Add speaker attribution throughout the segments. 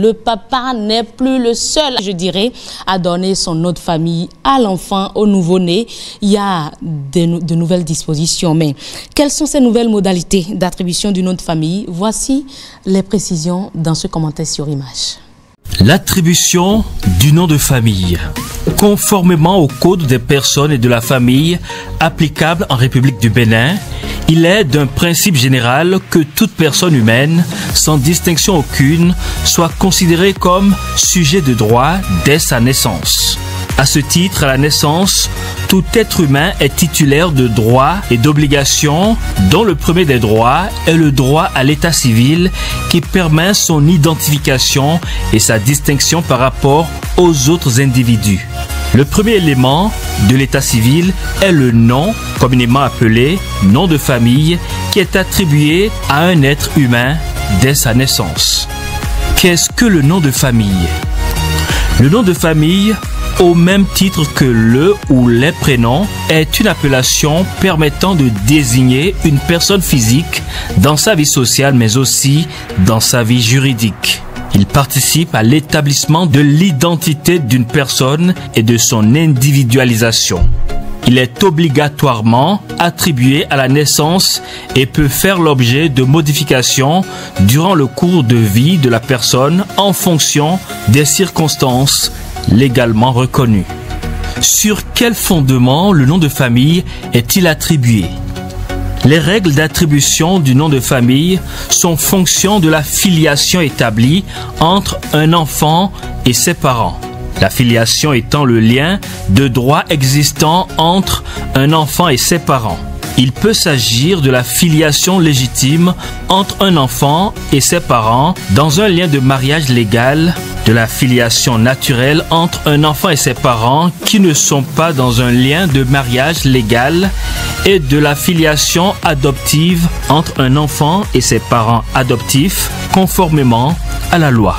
Speaker 1: le papa n'est plus le seul, je dirais, à donner son nom de famille à l'enfant, au nouveau-né. Il y a de nouvelles dispositions, mais quelles sont ces nouvelles modalités d'attribution du nom de famille? Voici les précisions dans ce commentaire sur image.
Speaker 2: L'attribution du nom de famille. Conformément au Code des personnes et de la famille applicable en République du Bénin, il est d'un principe général que toute personne humaine, sans distinction aucune, soit considérée comme sujet de droit dès sa naissance. À ce titre, à la naissance, tout être humain est titulaire de droits et d'obligations, dont le premier des droits est le droit à l'état civil qui permet son identification et sa distinction par rapport aux autres individus. Le premier élément de l'état civil est le nom, communément appelé nom de famille, qui est attribué à un être humain dès sa naissance. Qu'est-ce que le nom de famille? Le nom de famille, au même titre que le ou les prénoms, est une appellation permettant de désigner une personne physique dans sa vie sociale mais aussi dans sa vie juridique. Il participe à l'établissement de l'identité d'une personne et de son individualisation. Il est obligatoirement attribué à la naissance et peut faire l'objet de modifications durant le cours de vie de la personne en fonction des circonstances légalement reconnues. Sur quel fondement le nom de famille est-il attribué? Les règles d'attribution du nom de famille sont fonction de la filiation établie entre un enfant et ses parents. La filiation étant le lien de droit existant entre un enfant et ses parents. Il peut s'agir de la filiation légitime entre un enfant et ses parents dans un lien de mariage légal, de la filiation naturelle entre un enfant et ses parents qui ne sont pas dans un lien de mariage légal et de la filiation adoptive entre un enfant et ses parents adoptifs conformément à la loi.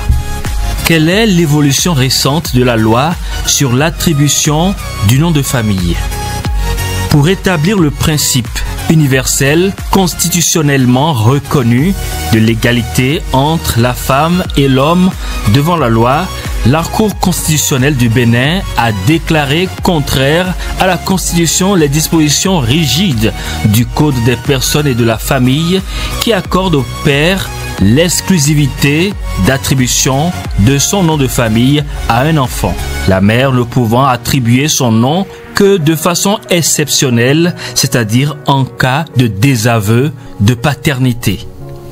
Speaker 2: Quelle est l'évolution récente de la loi sur l'attribution du nom de famille? Pour établir le principe universel constitutionnellement reconnu de l'égalité entre la femme et l'homme devant la loi, la Cour constitutionnelle du Bénin a déclaré contraire à la Constitution les dispositions rigides du Code des personnes et de la famille qui accordent au père l'exclusivité d'attribution de son nom de famille à un enfant, la mère ne pouvant attribuer son nom que de façon exceptionnelle, c'est-à-dire en cas de désaveu de paternité.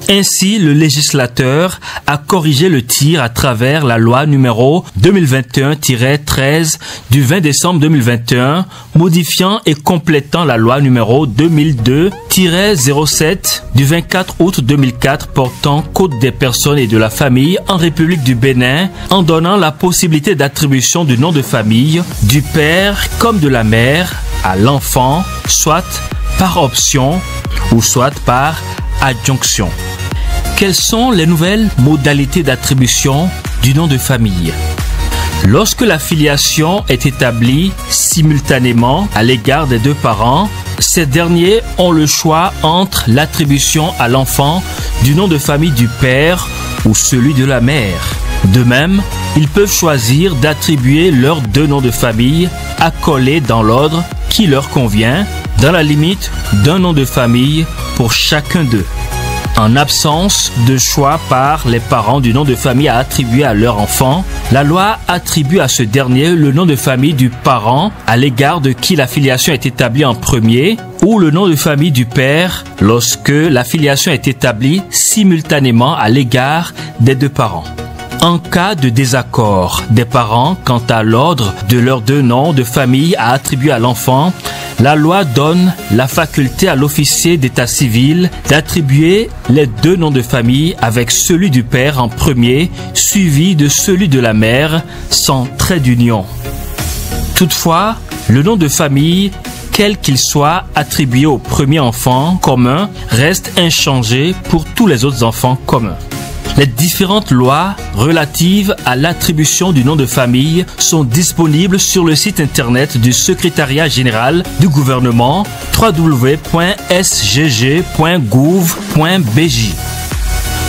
Speaker 2: Ainsi, le législateur a corrigé le tir à travers la loi numéro 2021-13 du 20 décembre 2021, modifiant et complétant la loi numéro 2002-07 du 24 août 2004 portant Code des personnes et de la famille en République du Bénin, en donnant la possibilité d'attribution du nom de famille du père comme de la mère à l'enfant, soit par option ou soit par adjonction. Quelles sont les nouvelles modalités d'attribution du nom de famille? Lorsque la filiation est établie simultanément à l'égard des deux parents, ces derniers ont le choix entre l'attribution à l'enfant du nom de famille du père ou celui de la mère. De même, ils peuvent choisir d'attribuer leurs deux noms de famille accolés dans l'ordre qui leur convient, dans la limite d'un nom de famille pour chacun d'eux. En absence de choix par les parents du nom de famille à attribuer à leur enfant, la loi attribue à ce dernier le nom de famille du parent à l'égard de qui la filiation est établie en premier, ou le nom de famille du père lorsque la filiation est établie simultanément à l'égard des deux parents. En cas de désaccord des parents quant à l'ordre de leurs deux noms de famille à attribuer à l'enfant, la loi donne la faculté à l'officier d'état civil d'attribuer les deux noms de famille avec celui du père en premier, suivi de celui de la mère, sans trait d'union. Toutefois, le nom de famille, quel qu'il soit attribué au premier enfant commun, reste inchangé pour tous les autres enfants communs. Les différentes lois relatives à l'attribution du nom de famille sont disponibles sur le site internet du Secrétariat général du gouvernement www.sgg.gouv.bj.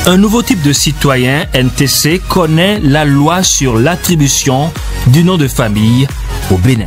Speaker 2: Un nouveau type de citoyen NTC connaît la loi sur l'attribution du nom de famille au Bénin.